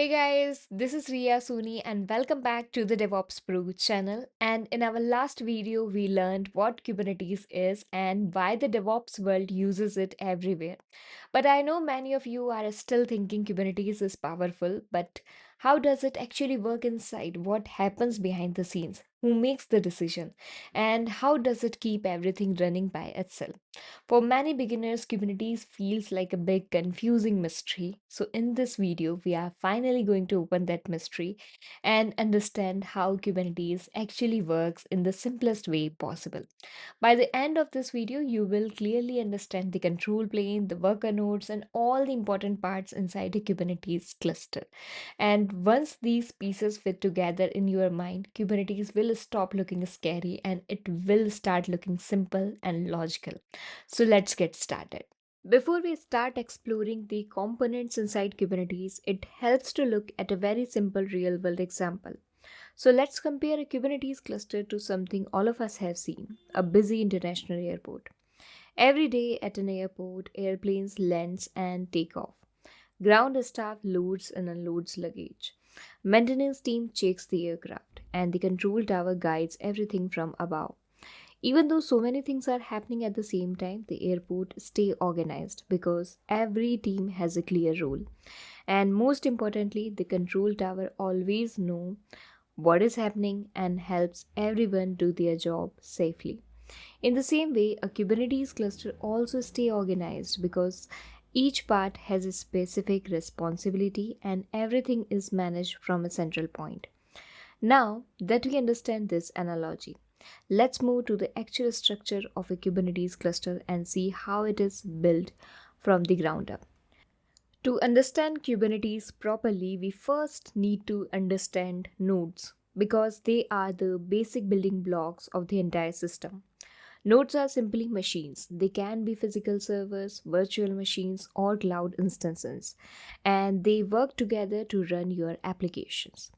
Hey guys, this is Ria Suni and welcome back to the DevOps Pro channel. And in our last video, we learned what Kubernetes is and why the DevOps world uses it everywhere. But I know many of you are still thinking Kubernetes is powerful, but how does it actually work inside? What happens behind the scenes? Who makes the decision? And how does it keep everything running by itself? For many beginners, Kubernetes feels like a big confusing mystery. So in this video, we are finally going to open that mystery and understand how Kubernetes actually works in the simplest way possible. By the end of this video, you will clearly understand the control plane, the worker nodes, and all the important parts inside a Kubernetes cluster. And once these pieces fit together in your mind, Kubernetes will stop looking scary and it will start looking simple and logical. So let's get started. Before we start exploring the components inside Kubernetes, it helps to look at a very simple real world example. So let's compare a Kubernetes cluster to something all of us have seen, a busy international airport. Every day at an airport, airplanes land and take off. Ground staff loads and unloads luggage. Maintenance team checks the aircraft, and the control tower guides everything from above. Even though so many things are happening at the same time, the airport stay organized because every team has a clear role. And most importantly, the control tower always know what is happening and helps everyone do their job safely. In the same way, a Kubernetes cluster also stay organized because each part has a specific responsibility and everything is managed from a central point. Now that we understand this analogy, let's move to the actual structure of a Kubernetes cluster and see how it is built from the ground up. To understand Kubernetes properly, we first need to understand nodes because they are the basic building blocks of the entire system. Nodes are simply machines. They can be physical servers, virtual machines, or cloud instances, and they work together to run your applications.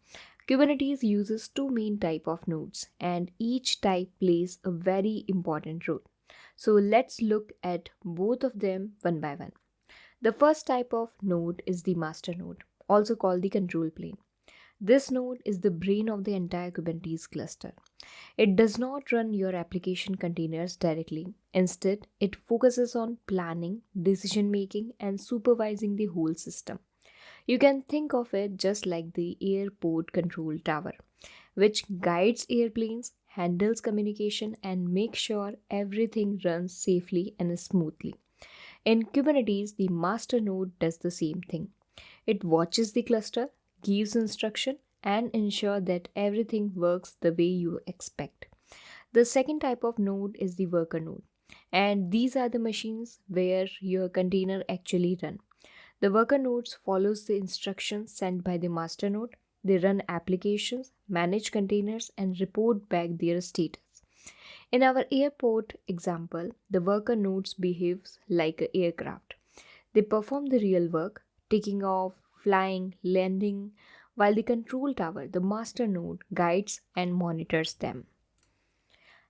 Kubernetes uses two main type of nodes, and each type plays a very important role. So let's look at both of them one by one. The first type of node is the master node, also called the control plane. This node is the brain of the entire Kubernetes cluster. It does not run your application containers directly. Instead, it focuses on planning, decision making, and supervising the whole system. You can think of it just like the airport control tower, which guides airplanes, handles communication, and makes sure everything runs safely and smoothly. In Kubernetes, the master node does the same thing. It watches the cluster, gives instruction, and ensures that everything works the way you expect. The second type of node is the worker node, and these are the machines where your container actually run. The worker nodes follows the instructions sent by the master node. They run applications, manage containers, and report back their status. In our airport example, the worker nodes behaves like an aircraft. They perform the real work, taking off, flying, landing, while the control tower, the master node, guides and monitors them.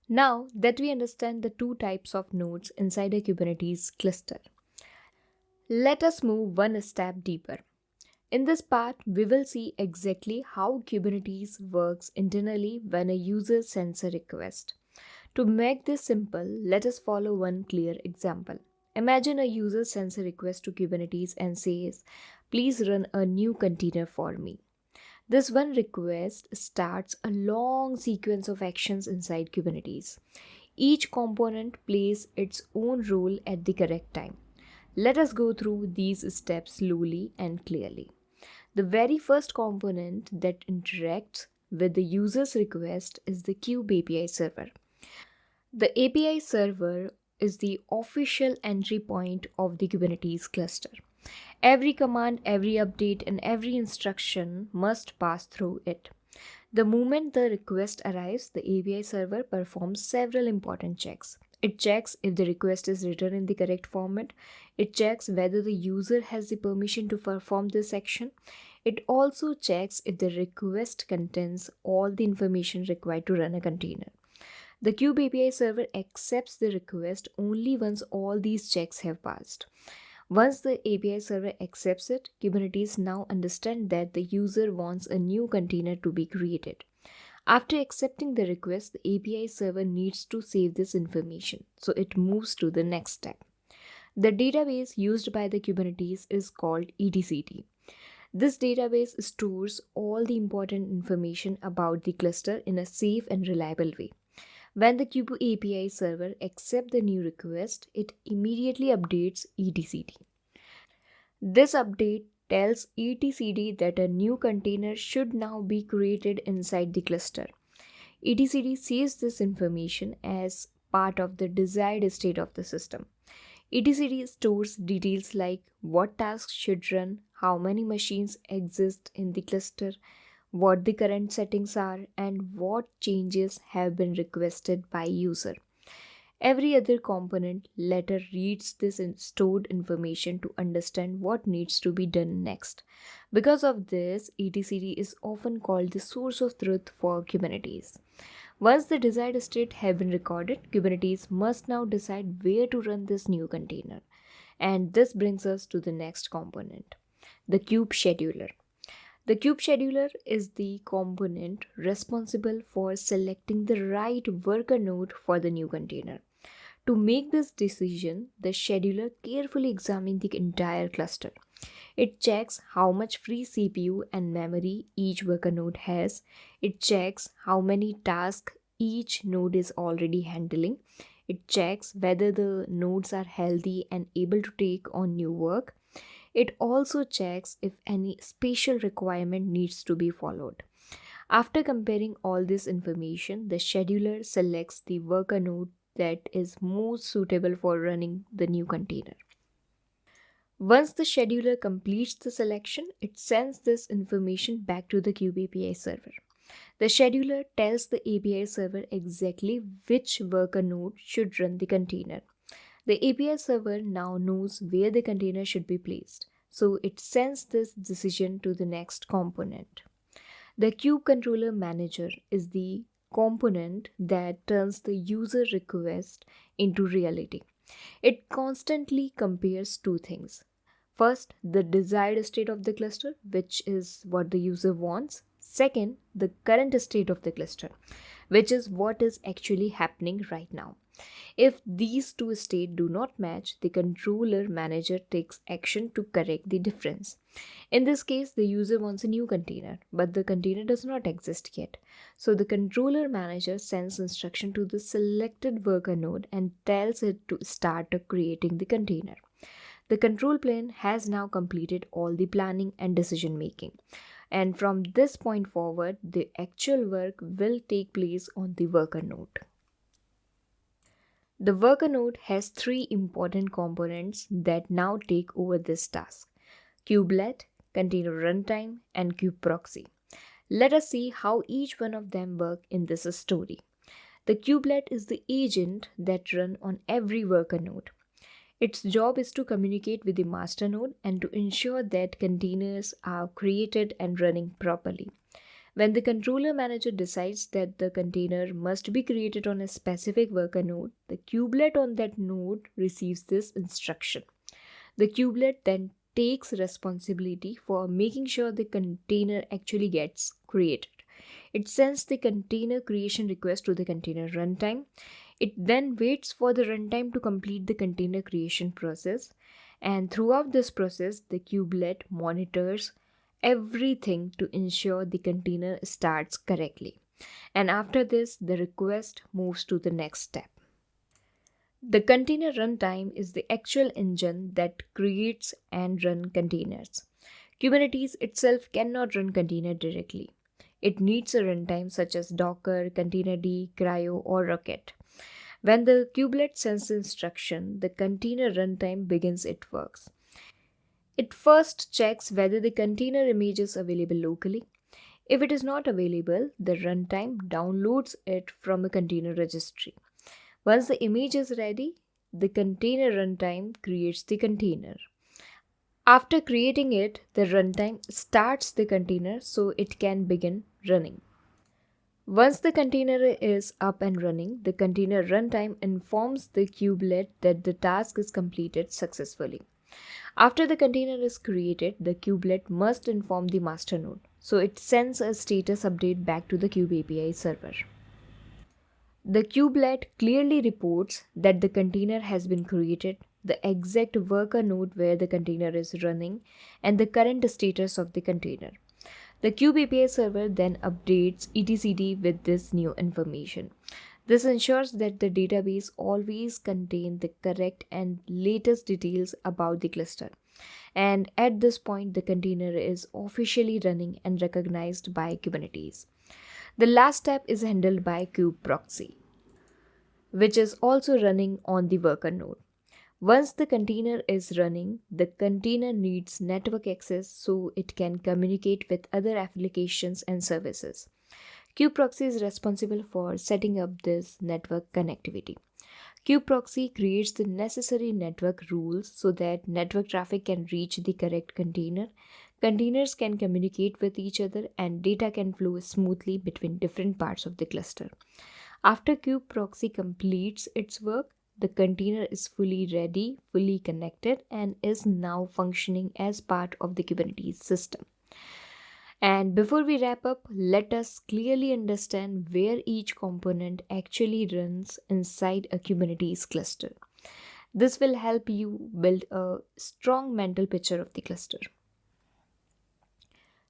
Now that we understand the two types of nodes inside a Kubernetes cluster, let us move one step deeper. In this part, we will see exactly how Kubernetes works internally when a user sends a request. To make this simple, let us follow one clear example. Imagine a user sends a request to Kubernetes and says, "Please run a new container for me." This one request starts a long sequence of actions inside Kubernetes. Each component plays its own role at the correct time. Let us go through these steps slowly and clearly. The very first component that interacts with the user's request is the Kube API server. The API server is the official entry point of the Kubernetes cluster. Every command, every update, and every instruction must pass through it. The moment the request arrives, the API server performs several important checks. It checks if the request is written in the correct format. It checks whether the user has the permission to perform this action. It also checks if the request contains all the information required to run a container. The Kube API server accepts the request only once all these checks have passed. Once the API server accepts it, Kubernetes now understands that the user wants a new container to be created. After accepting the request, the API server needs to save this information, so it moves to the next step. The database used by the Kubernetes is called etcd. This database stores all the important information about the cluster in a safe and reliable way. When the Kube API server accepts the new request, it immediately updates etcd. This update tells etcd that a new container should now be created inside the cluster. etcd saves this information as part of the desired state of the system. etcd stores details like what tasks should run, how many machines exist in the cluster, what the current settings are, and what changes have been requested by user. Every other component later reads this stored information to understand what needs to be done next. Because of this, etcd is often called the source of truth for Kubernetes. Once the desired state has been recorded, Kubernetes must now decide where to run this new container. And this brings us to the next component, the kube scheduler. The kube scheduler is the component responsible for selecting the right worker node for the new container. To make this decision, the scheduler carefully examines the entire cluster. It checks how much free CPU and memory each worker node has. It checks how many tasks each node is already handling. It checks whether the nodes are healthy and able to take on new work. It also checks if any special requirement needs to be followed. After comparing all this information, the scheduler selects the worker node that is most suitable for running the new container. Once the scheduler completes the selection, it sends this information back to the Kube API server. The scheduler tells the API server exactly which worker node should run the container. The API server now knows where the container should be placed, so it sends this decision to the next component. The Kube Controller Manager is the component that turns the user request into reality. It constantly compares two things. First, the desired state of the cluster, which is what the user wants. Second, the current state of the cluster, which is what is actually happening right now. If these two states do not match, the controller manager takes action to correct the difference. In this case, the user wants a new container, but the container does not exist yet. So the controller manager sends instruction to the selected worker node and tells it to start creating the container. The control plane has now completed all the planning and decision making. And from this point forward, the actual work will take place on the worker node. The worker node has three important components that now take over this task: kubelet, container runtime, and kubeproxy. Let us see how each one of them work in this story. The kubelet is the agent that runs on every worker node. Its job is to communicate with the master node and to ensure that containers are created and running properly. When the controller manager decides that the container must be created on a specific worker node, the kubelet on that node receives this instruction. The kubelet then takes responsibility for making sure the container actually gets created. It sends the container creation request to the container runtime. It then waits for the runtime to complete the container creation process. And throughout this process, the kubelet monitors everything to ensure the container starts correctly. And after this, the request moves to the next step. The container runtime is the actual engine that creates and runs containers. Kubernetes itself cannot run container directly. It needs a runtime such as Docker, Containerd, CRI-O, or Rocket. When the kubelet sends the instruction, the container runtime begins its work. It first checks whether the container image is available locally. If it is not available, the runtime downloads it from a container registry. Once the image is ready, the container runtime creates the container. After creating it, the runtime starts the container so it can begin running. Once the container is up and running, the container runtime informs the kubelet that the task is completed successfully. After the container is created, the kubelet must inform the master node. So it sends a status update back to the kube API server. The kubelet clearly reports that the container has been created, the exact worker node where the container is running, and the current status of the container. The kube API server then updates etcd with this new information. This ensures that the database always contains the correct and latest details about the cluster. And at this point, the container is officially running and recognized by Kubernetes. The last step is handled by kubeproxy, which is also running on the worker node. Once the container is running, the container needs network access so it can communicate with other applications and services. kubeproxy is responsible for setting up this network connectivity. kubeproxy creates the necessary network rules so that network traffic can reach the correct container, containers can communicate with each other, and data can flow smoothly between different parts of the cluster. After kubeproxy completes its work, the container is fully ready, fully connected, and is now functioning as part of the Kubernetes system. And before we wrap up, let us clearly understand where each component actually runs inside a Kubernetes cluster. This will help you build a strong mental picture of the cluster.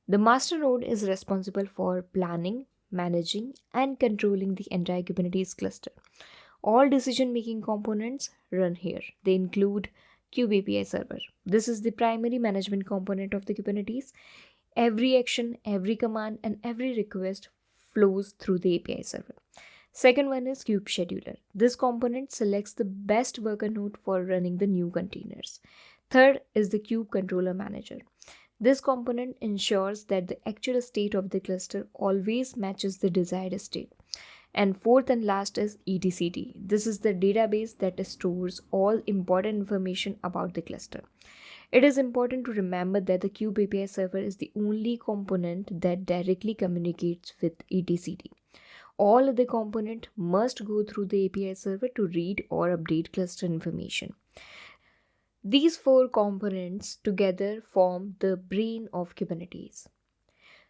The master node is responsible for planning, managing, and controlling the entire Kubernetes cluster. All decision making components run here. They include Kube API server. This is the primary management component of the Kubernetes. Every action, every command, and every request flows through the API server. Second one is Kube Scheduler. This component selects the best worker node for running the new containers. Third is the Kube Controller Manager. This component ensures that the actual state of the cluster always matches the desired state. And fourth and last is etcd. This is the database that stores all important information about the cluster. It is important to remember that the Kube API server is the only component that directly communicates with etcd. All other components must go through the API server to read or update cluster information. These four components together form the brain of Kubernetes.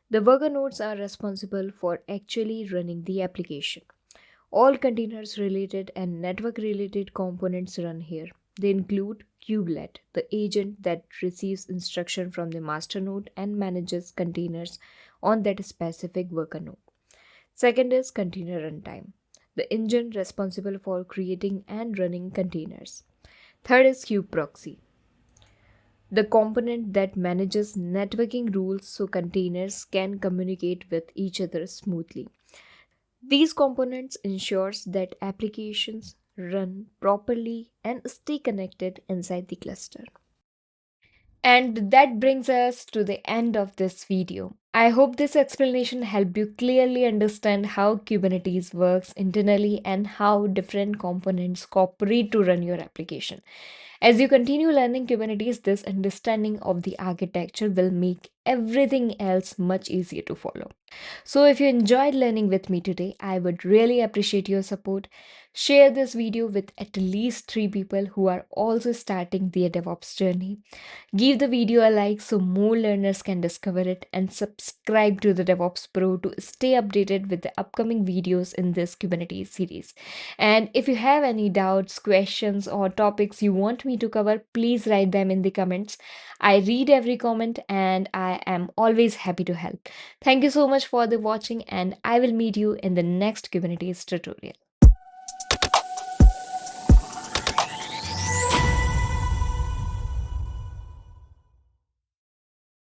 The worker nodes are responsible for actually running the application. All containers related and network related components run here. They include kubelet, the agent that receives instruction from the master node and manages containers on that specific worker node. Second is container runtime, the engine responsible for creating and running containers. Third is kubeproxy, the component that manages networking rules so containers can communicate with each other smoothly. These components ensures that applications run properly and stay connected inside the cluster. And that brings us to the end of this video. I hope this explanation helped you clearly understand how Kubernetes works internally and how different components cooperate to run your application. As you continue learning Kubernetes, this understanding of the architecture will make everything else much easier to follow. So, if you enjoyed learning with me today, I would really appreciate your support. Share this video with at least 3 people who are also starting their DevOps journey. Give the video a like so more learners can discover it, and subscribe to the DevOps Pro to stay updated with the upcoming videos in this Kubernetes series. And if you have any doubts, questions, or topics you want me to cover, please write them in the comments. I read every comment and I am always happy to help. Thank you so much for the watching, and I will meet you in the next Kubernetes tutorial.